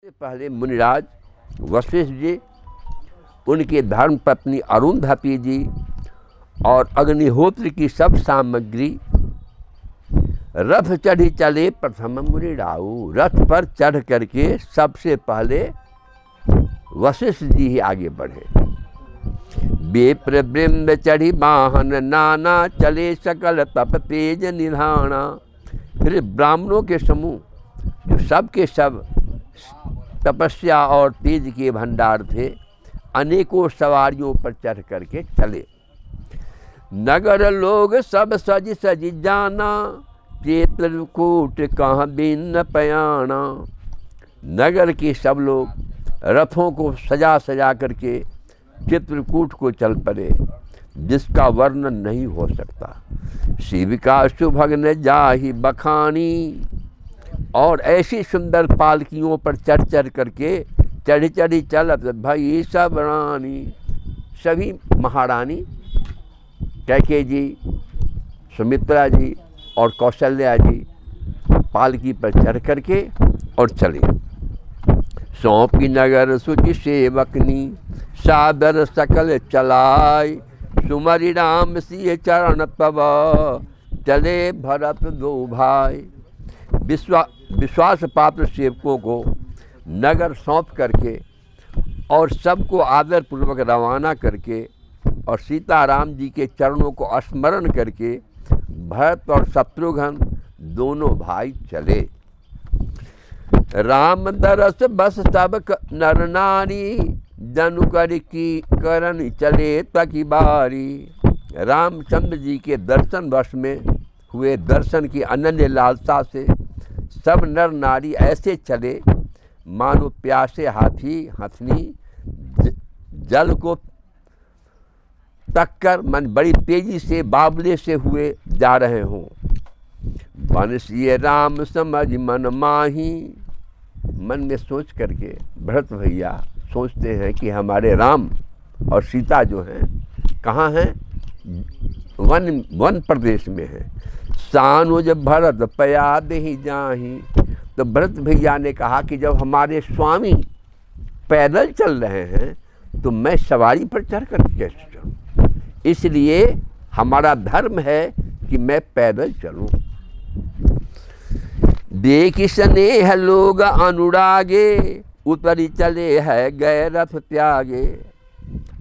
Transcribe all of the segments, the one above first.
पहले मुनिराज वशिष्ठ जी, उनके धर्म पत्नी अरुंधति जी और अग्निहोत्र की सब सामग्री रथ चढ़ी चले प्रथम मुनिराऊ। रथ पर चढ़ करके सबसे पहले वशिष्ठ जी ही आगे बढ़े। बेप्र वृंद चढ़ी वाहन नाना, चले सकल तप तेज निधाना। फिर ब्राह्मणों के समूह जो सब के सब तपस्या और तेज के भंडार थे, अनेकों सवारियों पर चढ़ करके चले। नगर लोग सब सज सज जाना, चित्रकूट कहाँ बिन पयाना। नगर के सब लोग रथों को सजा सजा करके चित्रकूट को चल पड़े, जिसका वर्णन नहीं हो सकता। शिव का सुभग्न जाहि बखानी, और ऐसी सुंदर पालकियों पर चढ़ चढ़ करके चढ़ी चढ़ी चलत भई सब रानी। सभी महारानी कैकेयी जी, सुमित्रा जी और कौशल्या जी पालकी पर चढ़ करके और चले। सौंपी नगर सुचि सेवकनी, सादर सकल चलाय। सुमरि राम सिय चरण तब, चले भरत दो भाई। विश्वास पात्र सेवकों को नगर सौंप करके और सबको आदर पूर्वक रवाना करके और सीताराम जी के चरणों को स्मरण करके भरत और शत्रुघ्न दोनों भाई चले। राम दरस बस सब नर नारी, जनु कर की करन चले तकी बारी। रामचंद्र जी के दर्शन वश में हुए दर्शन की अनन्य लालसा से सब नर नारी ऐसे चले मानो प्यासे हाथी हथनी जल को तक्कर मन बड़ी तेजी से बावले से हुए जा रहे हों। बंसिए राम समझ मन माही। मन में सोच करके भरत भैया सोचते हैं कि हमारे राम और सीता जो हैं कहाँ हैं? वन प्रदेश में हैं। सानुज भरत पयाद ही जाही। तो भरत भैया ने कहा कि जब हमारे स्वामी पैदल चल रहे हैं तो मैं सवारी पर चढ़ कर कैसे चलूं? इसलिए हमारा धर्म है कि मैं पैदल चलूं। देख स्नेह लोग अनुरागे, उतरी चले है गए रथ त्यागे।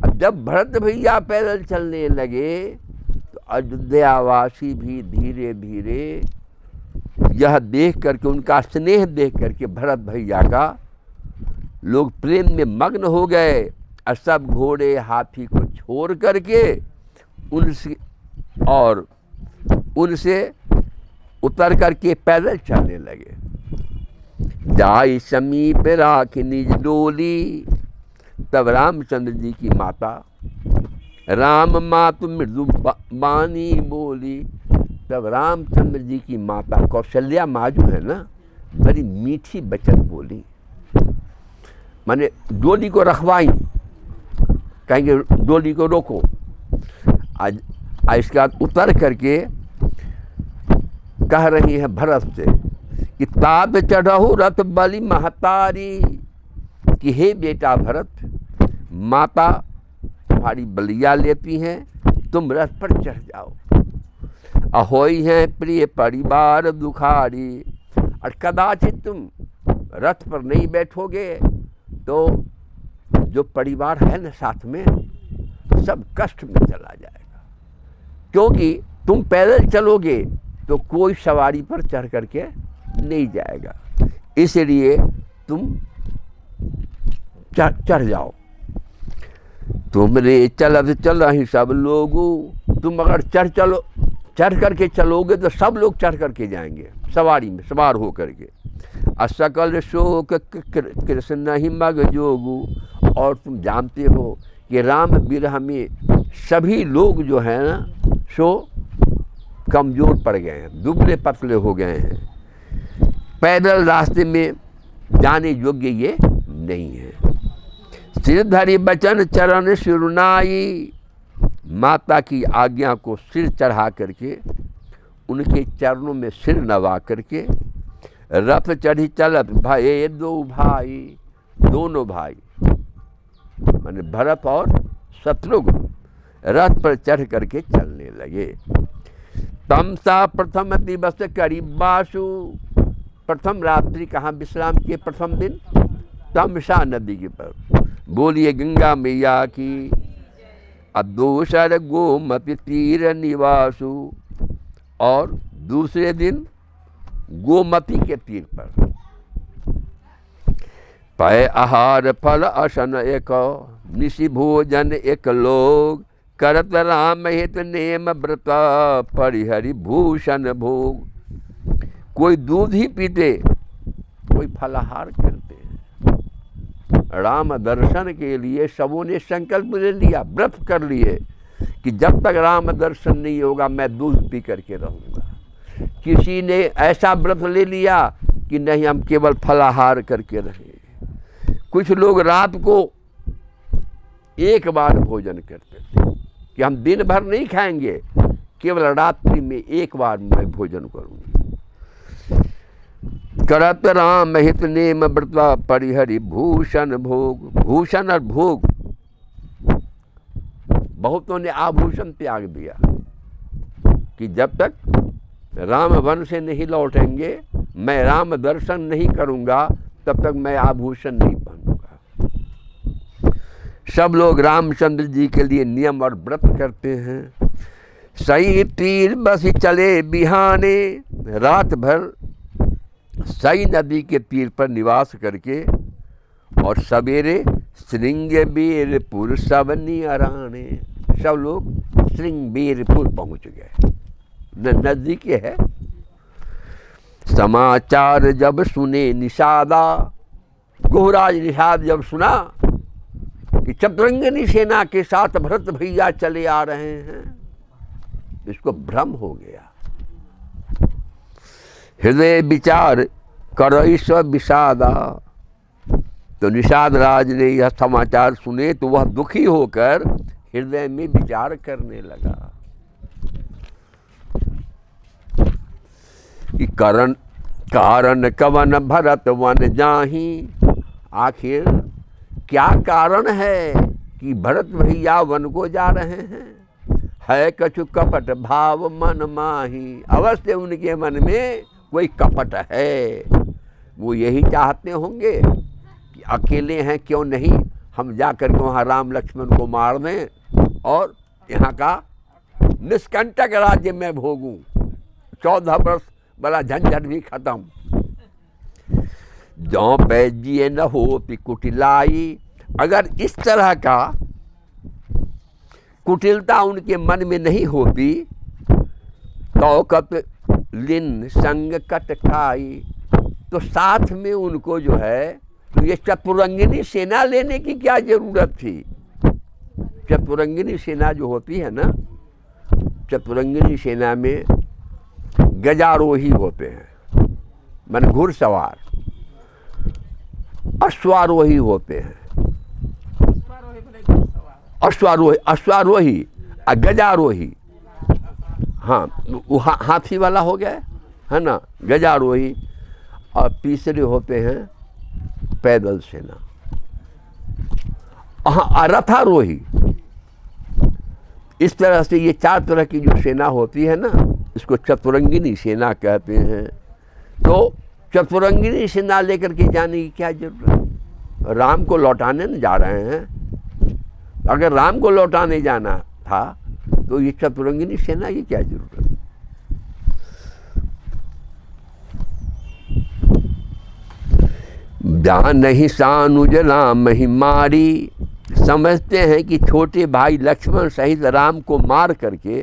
अब जब भरत भैया पैदल चलने लगे तो अयोध्यावासी भी धीरे धीरे यह देख करके, उनका स्नेह देख करके भरत भैया का लोग प्रेम में मग्न हो गए और सब घोड़े हाथी को छोड़ करके उनसे उतर करके पैदल चलने लगे। जाई समीप राख निज डोली। तब रामचंद्र जी की माता राम मातु मृदु बानी बोली। तब रामचंद्र जी की माता कौशल्या माँ जो है ना, बड़ी मीठी वचन बोली। माने डोली को रखवाई, कहेंगे डोली को रोको। आज इसके बाद उतर करके कह रही है भरत से कि ताप चढ़हु रथ बलि महतारी। कि हे बेटा भरत, माता तुम्हारी बलिया लेती हैं, तुम रथ पर चढ़ जाओ। अहोई हैं प्रिय परिवार दुखारी। और कदाचित तुम रथ पर नहीं बैठोगे तो जो परिवार है ना साथ में, सब कष्ट में चला जाएगा। क्योंकि तुम पैदल चलोगे तो कोई सवारी पर चढ़ करके नहीं जाएगा, इसलिए तुम चढ़ जाओ। तुमरे चलत चलहि सब लोगू। तुम अगर चढ़ करके चलोगे तो सब लोग चढ़ करके जाएंगे सवारी में, सवार हो करके। असकल शोक कृष्ण नहीं मग जोगू। और तुम जानते हो कि राम विरह में सभी लोग जो हैं ना सो कमज़ोर पड़ गए हैं, दुबले पतले हो गए हैं। पैदल रास्ते में जाने योग्य ये नहीं है। सिर धरि बचन चरण सिरुनाई। माता की आज्ञा को सिर चढ़ा करके उनके चरणों में सिर नवा करके रथ चढ़ी चलत भये दो भाई, दोनों भाई माने भरत और शत्रुघ्न रथ पर चढ़ करके चलने लगे। तमसा प्रथम दिवस करी बासु, प्रथम रात्रि कहाँ विश्राम किए? प्रथम दिन तमसा नदी के पर बोलिए गंगा मैया की। अब दूसर गोमती तीर निवासु, और दूसरे दिन गोमती के तीर पर पय आहार फल असन एक, निशि भोजन एक लोग, करत राम हित नेम व्रत, परिहरि भूषण भोग। कोई दूध ही पीते, कोई फलाहार करते हैं। राम दर्शन के लिए सबों ने संकल्प ले लिया, व्रत कर लिए कि जब तक राम दर्शन नहीं होगा मैं दूध पी करके रहूँगा। किसी ने ऐसा व्रत ले लिया कि नहीं हम केवल फलाहार करके रहें। कुछ लोग रात को एक बार भोजन करते थे कि हम दिन भर नहीं खाएंगे, केवल रात्रि में एक बार मैं भोजन करूँगी। करत राम हित नेम व्रत, परिहरि भूषण भोग। भूषण और भोग, बहुतों ने आभूषण त्याग दिया कि जब तक राम वन से नहीं लौटेंगे, मैं राम दर्शन नहीं करूंगा, तब तक मैं आभूषण नहीं पहनूंगा। सब लोग रामचंद्र जी के लिए नियम और व्रत करते हैं। सई तीर बस चले बिहाने, रात भर सई नदी के तीर पर निवास करके और सवेरे श्रृंगबेरपुर सब नियराने, सब लोग श्रृंगबेरपुर पहुंच गए, नजदीक है। समाचार जब सुने निषादा, गुहराज निषाद जब सुना कि चतुरंगिनी सेना के साथ भरत भैया चले आ रहे हैं, इसको भ्रम हो गया। हृदय विचार करई स विषादा, तो निषाद राज ने यह समाचार सुने तो वह दुखी होकर हृदय में विचार करने लगा कि कारण कवन भरत वन जाही। आखिर क्या कारण है कि भरत भैया वन को जा रहे हैं? है कछु कपट भाव मन माही, अवश्य उनके मन में कोई कपट है। वो यही चाहते होंगे कि अकेले हैं, क्यों नहीं हम जाकर के वहाँ राम लक्ष्मण को मार दें और यहाँ का निष्कंटक राज्य में भोगूं, 14 वर्ष बड़ा झंझट भी खत्म। जौ पे जिए न हो कुटिलाई, अगर इस तरह का कुटिलता उनके मन में नहीं होती तो कप लिन संग कट खाई, तो साथ में उनको जो है तो ये चतुरंगिनी सेना लेने की क्या जरूरत थी? चतुरंगिनी सेना जो होती है ना, चतुरंगिनी सेना में गजारोही होते हैं, माने घुड़सवार, अश्वारोही होते हैं, अश्वारोही और गजारोही। हाँ, वो हाथी वाला हो गया है ना, गजारोही। और तीसरे होते हैं पैदल सेना, हाँ, रथारोही। इस तरह से ये 4 तरह की जो सेना होती है ना, इसको चतुरंगिनी सेना कहते हैं। तो चतुरंगिनी सेना लेकर के जाने की क्या जरूरत? राम को लौटाने न जा रहे हैं। अगर राम को लौटाने जाना था तो ये चतुरंगिनी सेना की क्या जरूरत? जान नहीं सानुज राम ही मारी, समझते हैं कि छोटे भाई लक्ष्मण सहित राम को मार करके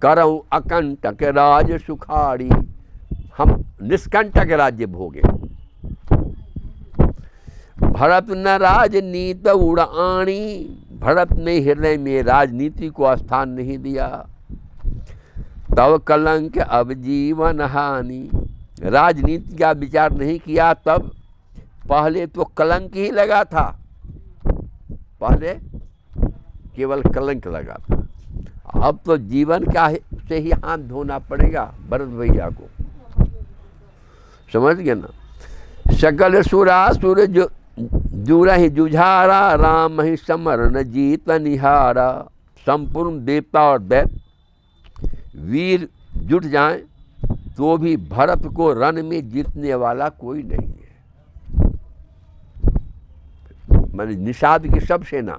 करऊं अकंटक राज सुखाड़ी, हम निष्कंटक राज्य भोगे। भरत न राजनीत उड़ानी, भरत ने हृदय में राजनीति को स्थान नहीं दिया। तब कलंक अब जीवन हानि, राजनीति का विचार नहीं किया। तब पहले तो कलंक ही लगा था, पहले केवल कलंक लगा था। अब तो जीवन का से ही हाथ धोना पड़ेगा भरत भैया को। समझ गए ना। सकल सुरासुर जो जुरहि जुझारा, राम ही समरण जीत निहारा। संपूर्ण देवता और दैत्य वीर जुट जाएं तो भी भरत को रण में जीतने वाला कोई नहीं है। माने निषाद की सब सेना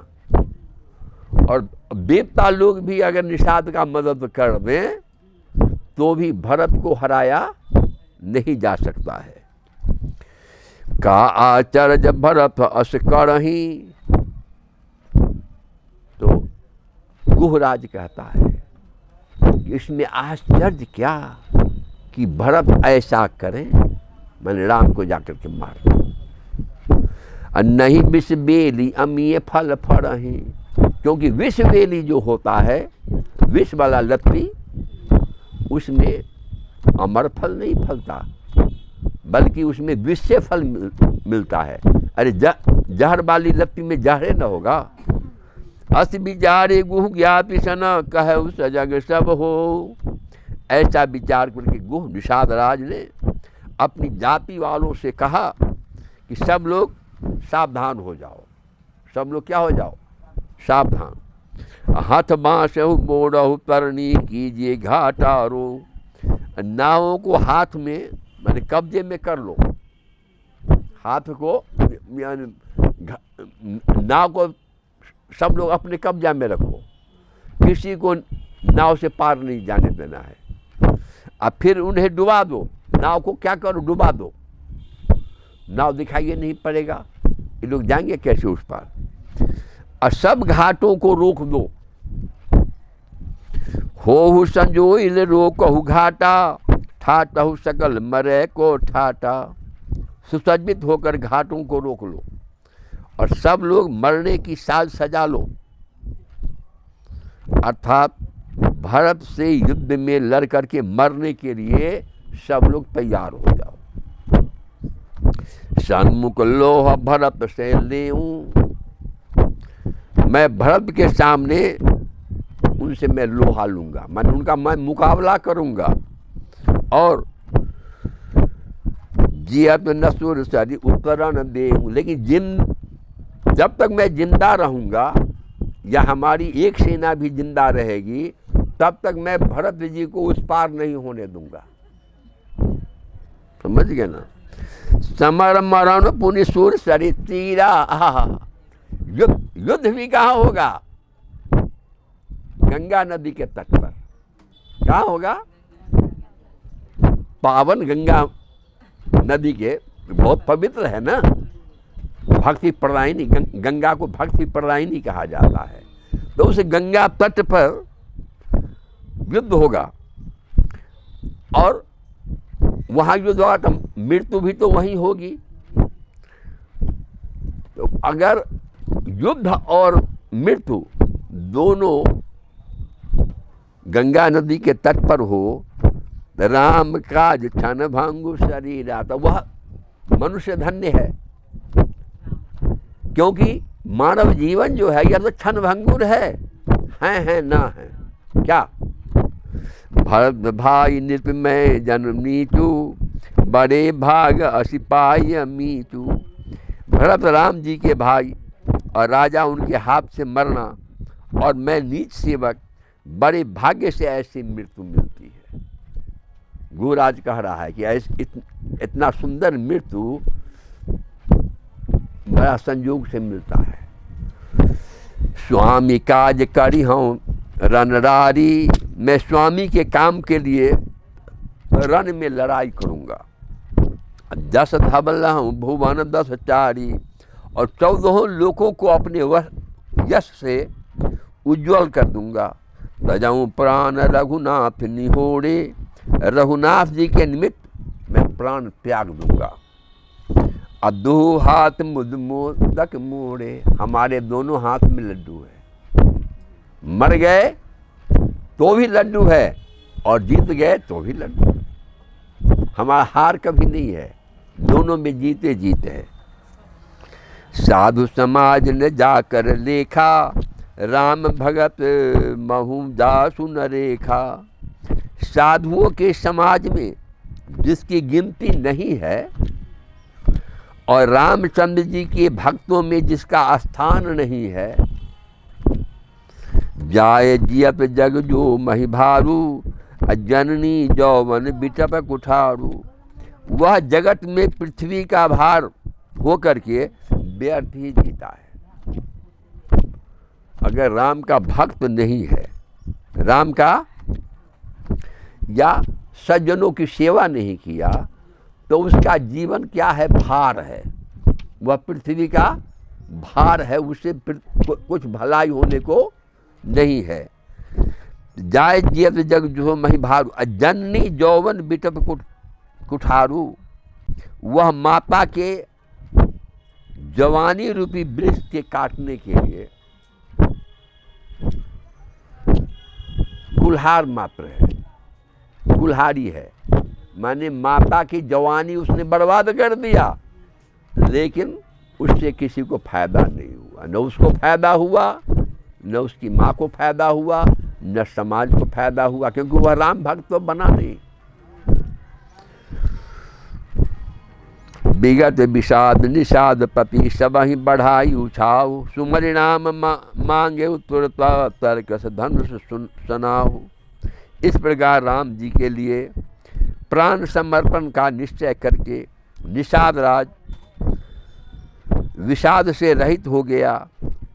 और देवता लोग भी अगर निषाद का मदद कर दें तो भी भरत को हराया नहीं जा सकता है। का आचर्य भरत अस करही, तो गुहराज कहता है कि इसमें आश्चर्य क्या कि भरत ऐसा करें, मैंने राम को जाकर के मार दिया। नहीं विष बेली अमीय फल फरही, क्योंकि विष बेली जो होता है, विष वाला लत्ती, उसमें अमर फल नहीं फलता बल्कि उसमें विष से फल मिलता है। अरे जहर वाली लत्ती में जहरे न होगा। अस विचारे गुह ज्ञाति सन, कहे उस जग सब हो। ऐसा विचार करके गुह निषाद राज ने अपनी जाति वालों से कहा कि सब लोग सावधान हो जाओ। सब लोग क्या हो जाओ? सावधान। हाथ बाँसहु मोड़हु तरनी, कीजिए घाटारो। नावों को हाथ में माने कब्जे में कर लो। हाथ को नाव को सब लोग अपने कब्जा में रखो, किसी को नाव से पार नहीं जाने देना है। अब फिर उन्हें डुबा दो। नाव को क्या करो? डुबा दो। नाव दिखाई नहीं पड़ेगा, ये लोग जाएंगे कैसे उस पार? और सब घाटों को रोक दो। हो संजोइल रोकहु घाटा, ठाटहु सकल मरे को ठाटा। सुसज्जित होकर घाटों को रोक लो और सब लोग मरने की साज सजा लो। अर्थात भरत से युद्ध में लड़ करके मरने के लिए सब लोग तैयार हो जाओ। सन्मुख लोह भरत से लेऊं, मैं भरत के सामने उनसे मैं लोहा लूंगा, मैं उनका मुकाबला करूंगा। और जियत नसुर सरी उत्तरण देऊं, लेकिन जब तक मैं जिंदा रहूंगा या हमारी एक सेना भी जिंदा रहेगी तब तक मैं भरत जी को उस पार नहीं होने दूंगा। समझ गए ना। समर मरण पुनि सूर सरी तीरा। युद्ध भी कहाँ होगा? गंगा नदी के तट पर। कहाँ होगा? पावन गंगा नदी के, बहुत पवित्र है ना, भक्ति प्रदायिनी, गंगा को भक्ति प्रदायिनी कहा जाता है। तो उस गंगा तट पर युद्ध होगा और वहाँ युद्ध होगा तो मृत्यु भी तो वहीं होगी। तो अगर युद्ध और मृत्यु दोनों गंगा नदी के तट पर हो, राम काज क्षण भंगु शरीरा, तो वह मनुष्य धन्य है। क्योंकि मानव जीवन जो है यह तो क्षण भंगुर है ना है। क्या? भरत भाई नृपमय जन्म नीचू, बड़े भाग असिपाई मीचू। भरत राम जी के भाई और राजा उनके हाथ से मरना, और मैं नीच सेवक, बड़े भाग्य से ऐसी मृत्यु मिलती है। गुहराज कह रहा है कि इतना सुंदर मृत्यु बड़ा संयोग से मिलता है। स्वामी काज करी हूँ रणरारी, मैं स्वामी के काम के लिए रण में लड़ाई करूँगा। 10 धवल हूँ भुवन 10 चारी, और 14 लोगों को अपने यश से उज्ज्वल कर दूंगा। तजाऊँ प्राण रघुनाथ निहोरे, रघुनाथ जी के निमित्त मैं प्राण त्याग दूंगा। अदो हाथ मुद मोदक मोड़े, हमारे दोनों हाथ में लड्डू है। मर गए तो भी लड्डू है और जीत गए तो भी लड्डू। हमारा हार कभी नहीं है, दोनों में जीते जीते हैं। साधु समाज ने जाकर लेखा, राम भगत महू दासु न रेखा। साधुओं के समाज में जिसकी गिनती नहीं है, और रामचंद्र जी के भक्तों में जिसका स्थान नहीं है। जाए जियत जग जो मही भारू, जननी जौवन बिटप कुठारू। वह जगत में पृथ्वी का भार हो करके व्यर्थ ही जीता है। अगर राम का भक्त नहीं है, राम का या सज्जनों की सेवा नहीं किया, तो उसका जीवन क्या है? भार है। वह पृथ्वी का भार है, उससे कुछ भलाई होने को नहीं है। जाय जियत जग जो मही भारू, जननी जौवन बिटप कुठारू। वह माता के जवानी रूपी वृक्ष के काटने के लिए कुल्हार मात्र है, कुल्हारी है। माने माता की जवानी उसने बर्बाद कर दिया, लेकिन उससे किसी को फायदा नहीं हुआ। न उसको फायदा हुआ, न उसकी माँ को फायदा हुआ, न समाज को फायदा हुआ, क्योंकि वह राम भक्त तो बना नहीं। विगत विषाद निषाद पति सब ही बढ़ाई उछाऊ। सुमरि नाम मांगे तुरत तर्कस धनुष सुनाऊ। इस प्रकार राम जी के लिए प्राण समर्पण का निश्चय करके निषाद राज विषाद से रहित हो गया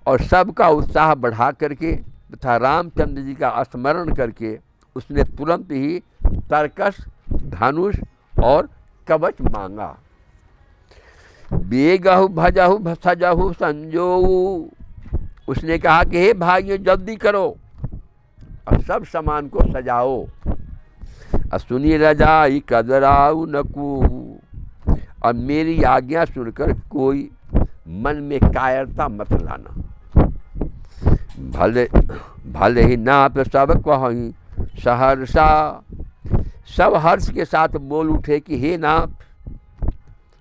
और सबका उत्साह बढ़ा करके तथा रामचंद्र जी का स्मरण करके उसने तुरंत ही तर्कस, धनुष और कवच मांगा। बेगहु भजहु सजहु संजोऊ। उसने कहा कि हे भाइयों, जल्दी करो और सब सामान को सजाओ। सुनी रजाई कदराऊ नकू। और मेरी आज्ञा सुनकर कोई मन में कायरता मत लाना। भले भले ही नाप सब कहीं सहर्षा। सब हर्ष के साथ बोल उठे कि हे नाप,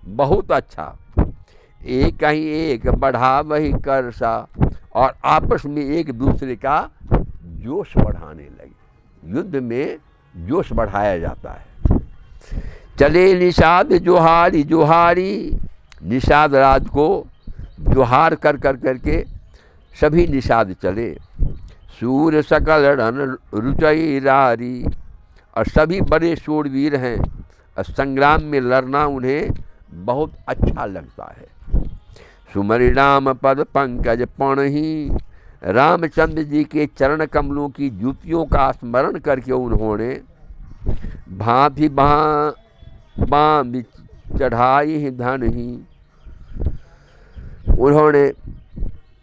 बहुत अच्छा। एक ही एक बढ़ा वही करसा। और आपस में एक दूसरे का जोश बढ़ाने लगे। युद्ध में जोश बढ़ाया जाता है। चले निषाद जोहारी जोहारी। निषाद राज को जोहार कर कर करके सभी निषाद चले। सूर्य सकल रण रुचई रारी। और सभी बड़े शूरवीर हैं और संग्राम में लड़ना उन्हें बहुत अच्छा लगता है। सुमरि राम पद पंकज पणहि। रामचंद्र जी के चरण कमलों की जूतियों का स्मरण करके उन्होंने भांति बांध चढ़ाई ही धन ही। उन्होंने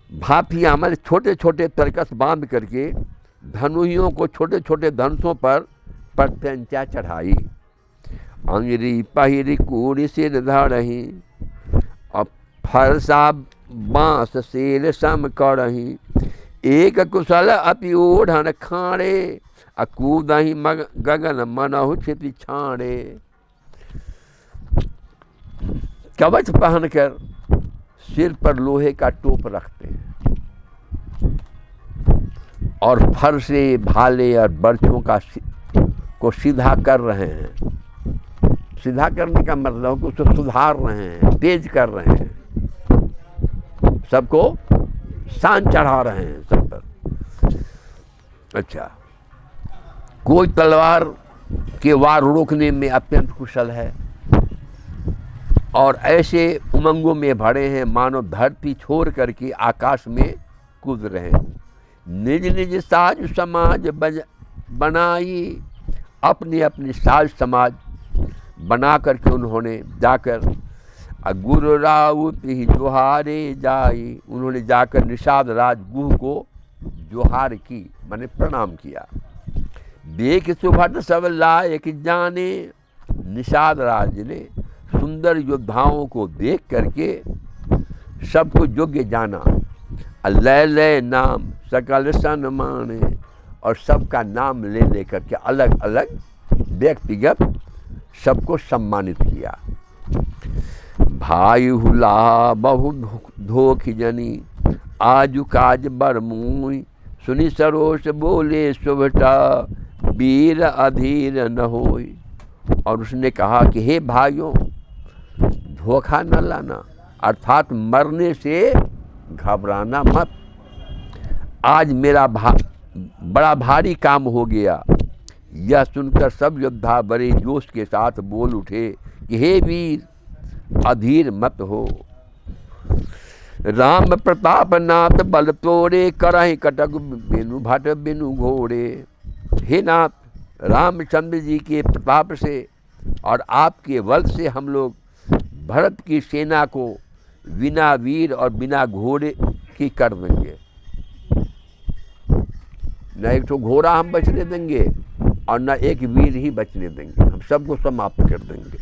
भाफियाँ मतलब छोटे छोटे तरकस बांध करके धनुहियों को छोटे छोटे धनुषों पर प्रत्यंचा चढ़ाई। अंगरी पहिरी कूड़ी सिर धरही। और फरसा बांस सेल सम करही। एक कुशल अपि ओढ़न खाड़े। अकूदही गगन मनहु क्षिति छाड़े। कवच पहनकर सिर पर लोहे का टोप रखते हैं और फरसे भाले और बर्छों को सीधा कर रहे हैं। सीधा करने का मतलब कि उसको सुधार रहे हैं, तेज कर रहे हैं, सबको शान चढ़ा रहे हैं सब पर। अच्छा, कोई तलवार के वार रोकने में अत्यंत कुशल है और ऐसे उमंगों में भरे हैं मानो धरती छोड़ करके आकाश में कूद रहे हैं। निज निज साज समाज बनाई। अपनी अपनी साज समाज बना करके उन्होंने जाकर गुरु राउत ही जोहारे जाई। उन्होंने जाकर निषाद राज गुह को जोहार की, माने प्रणाम किया। देख सुभट सब लायक जाने। निषाद राज ने सुंदर योद्धाओं को देख करके सबको योग्य जाना। लय लय नाम सकल सन्माने। और सबका नाम ले लेकर के अलग अलग व्यक्तिगत सबको सम्मानित किया। भाई हुला बहु धोख जनी। आजु काज बरमुई। सुनी सरोष बोले सुभटा। वीर अधीर न होई। और उसने कहा कि हे भाइयों, धोखा न लाना, अर्थात मरने से घबराना मत। आज मेरा बड़ा भारी काम हो गया। यह सुनकर सब योद्धा बड़े जोश के साथ बोल उठे कि हे वीर, अधीर मत हो। राम प्रताप नाथ बल तोड़े, करहि कटक बिनु भट बिनु घोड़े। हे नाथ, रामचंद्र जी के प्रताप से और आपके बल से हम लोग भरत की सेना को बिना वीर और बिना घोड़े की कर देंगे। न एक तो घोड़ा हम बचने देंगे और न एक वीर ही बचने देंगे, हम सबको समाप्त कर देंगे।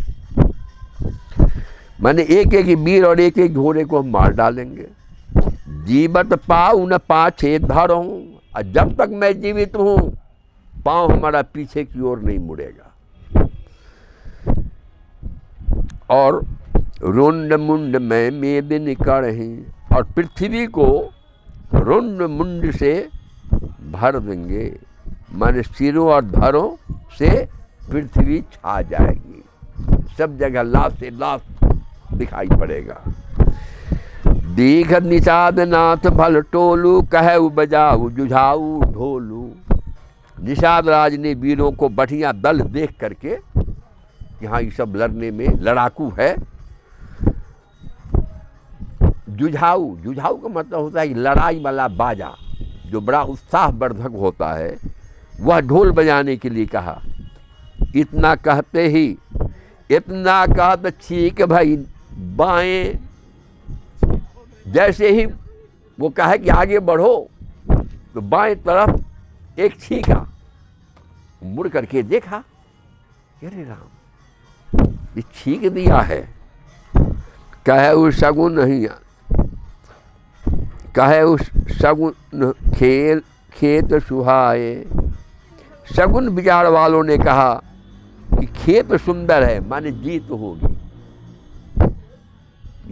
माने एक एक वीर और एक एक घोड़े को हम मार डालेंगे। जीवत पाऊ न पाछे धरूं, और जब तक मैं जीवित हूं पांव हमारा पीछे की ओर नहीं मुड़ेगा। और रुंड मुंड में मेदिन करहीं, और पृथ्वी को रुंड मुंड से भर देंगे। माने सिरों और धरों से पृथ्वी छा जाएगी, सब जगह लाश से लाश दिखाई पड़ेगा। दीघ निषाद नाथ भल टोलू, कहु बजाऊ जुझाऊ ढोलू। निषाद राज ने वीरों को बढ़िया दल देख करके, यहाँ ये सब लड़ने में लड़ाकू है। जुझाऊ, जुझाऊ का मतलब होता है लड़ाई वाला बाजा, जो बड़ा उत्साहवर्धक होता है, वह ढोल बजाने के लिए कहा। इतना कहते ही, इतना कहते ठीक भाई बाएं, जैसे ही वो कहे कि आगे बढ़ो तो बाएं तरफ एक छींका, मुड़ करके देखा, अरे राम, ये छींक दिया है। कहे उस सगुन नहीं, कहे उस सगुन खेत सुहाए। सगुन विचार वालों ने कहा कि खेत सुंदर है, माने जीत होगी।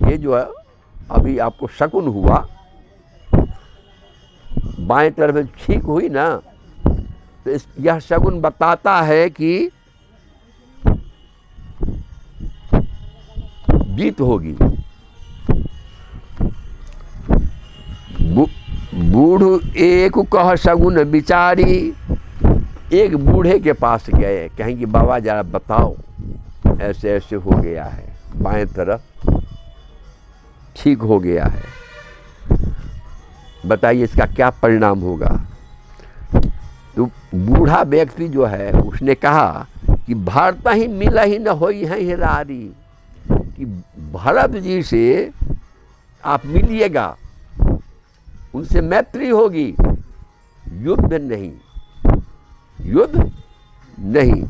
ये जो है अभी आपको शकुन हुआ, बाएं तरफ छींक हुई ना, तो यह शकुन बताता है कि जीत होगी। बूढ़ एक कह सगुन बिचारी, एक बूढ़े के पास गए, कहेंगे बाबा जरा बताओ, ऐसे ऐसे हो गया है, बाएं तरफ ठीक हो गया है, बताइए इसका क्या परिणाम होगा। तो बूढ़ा व्यक्ति जो है उसने कहा कि भरत ही मिला ही न होई है हिरारी, कि भरत जी से आप मिलिएगा, उनसे मैत्री होगी, युद्ध नहीं, युद्ध नहीं।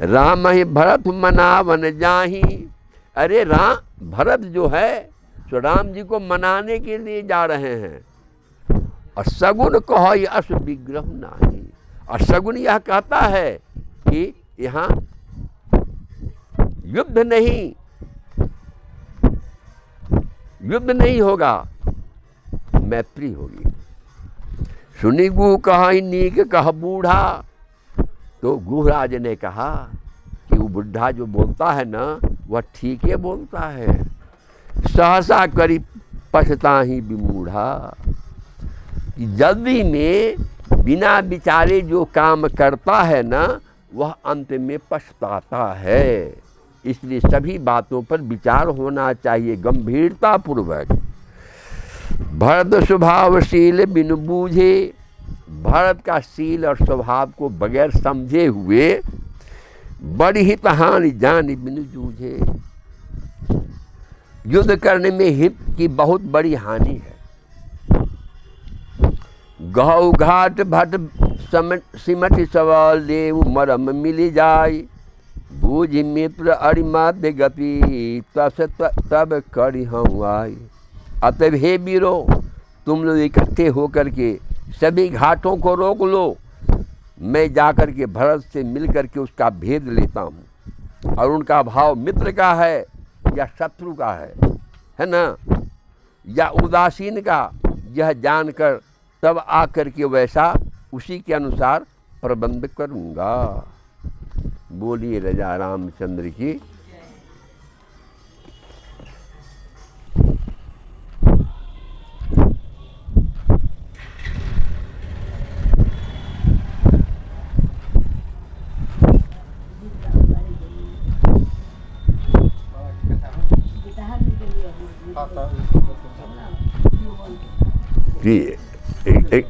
राम ही भरत मनावन जाही। अरे राम, भरत जो है तो राम जी को मनाने के लिए जा रहे हैं। और सगुन कहो अस विग्रह नहीं, और सगुन यह कहता है कि यहाँ युद्ध नहीं, युद्ध नहीं होगा, मैत्री होगी। सुनी गु कहा नीक कह बूढ़ा, तो गुहराज ने कहा कि वो बुढ़ा जो बोलता है ना, वह ठीक है बोलता है। सहसा करी पछता ही विमूढ़ा, कि जल्दी में बिना विचारे जो काम करता है ना, वह अंत में पछताता है। इसलिए सभी बातों पर विचार होना चाहिए गंभीरता पूर्वक। भरत स्वभावशील बिन बूझे, भरत का शील और स्वभाव को बगैर समझे हुए, बड़ी हित हानि जान बिन जूझे। युद्ध करने में हित की बहुत बड़ी हानि है। गौ घाट भट सिमट सवाल देव मरम मिली जाय, बूझ मित्र अरिमाद्य गति तब करी हम आई। अतः हे वीरो, तुम लोग इकट्ठे होकर के सभी घाटों को रोक लो, मैं जाकर के भरत से मिल करके उसका भेद लेता हूँ, और उनका भाव मित्र का है या शत्रु का है ना, या उदासीन का, यह जानकर तब आकर के वैसा उसी के अनुसार प्रबंध करूँगा। बोलिए राजा रामचंद्र की।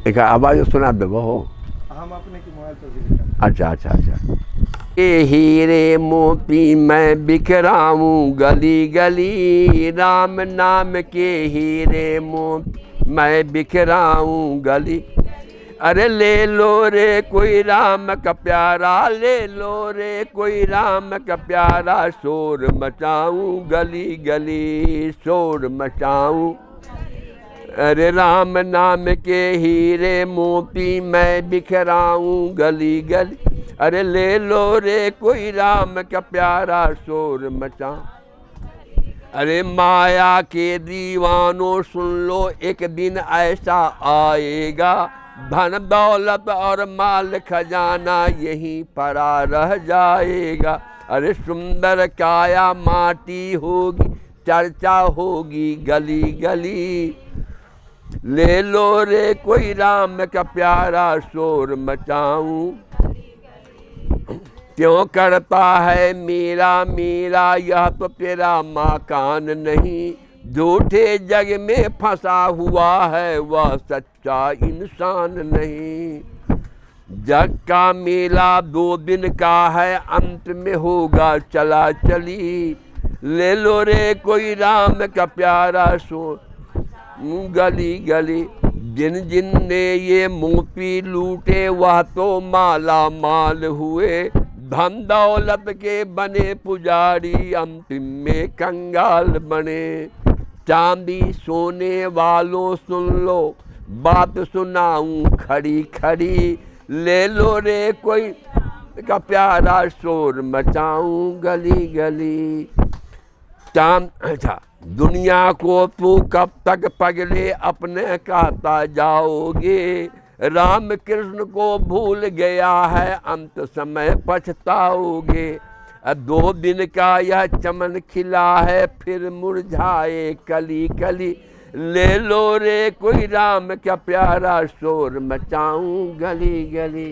एक आवाज सुना दे वो। हम अपने की मोबाइल पर भी लिखा। अच्छा अच्छा अच्छा। ये हीरे मोती मैं बिखराऊं गली गली, राम नाम के हीरे मोती मैं बिखराऊं गली। अरे ले लो रे कोई राम का प्यारा, ले लो रे कोई राम का प्यारा, शोर मचाऊं गली गली, शोर मचाऊं। अरे राम नाम के हीरे मोती मैं बिखराऊं गली गली, अरे ले लो रे कोई राम का प्यारा, शोर मचाऊं। अरे माया के दीवानों सुन लो, एक दिन ऐसा आएगा, धन दौलत और माल खजाना यहीं पड़ा रह जाएगा। अरे सुंदर काया माटी होगी, चर्चा होगी गली गली, ले लो रे कोई राम का प्यारा, शोर मचाऊं। क्यों करता है मेरा मेरा, यह तो तेरा मकान नहीं, झूठे जग में फंसा हुआ है वह सच्चा इंसान नहीं। जग का मेला 2 दिन का है, अंत में होगा चला चली, ले लो रे कोई राम का प्यारा, शोर गली गली। जिन जिन ने ये मोती लूटे वह तो माला माल हुए, धन दौलत के बने पुजारी, अंतिम में कंगाल बने। चांदी सोने वालों सुन लो, बात सुनाऊं खड़ी खड़ी, ले लो रे कोई का प्यारा, शोर मचाऊं गली गली। चांद अच्छा, दुनिया को तू कब तक पगले अपने कहता जाओगे, राम कृष्ण को भूल गया है अंत समय पछताओगे। 2 दिन का यह चमन खिला है, फिर मुरझाए कली कली, ले लो रे कोई राम का प्यारा, शोर मचाऊं गली गली।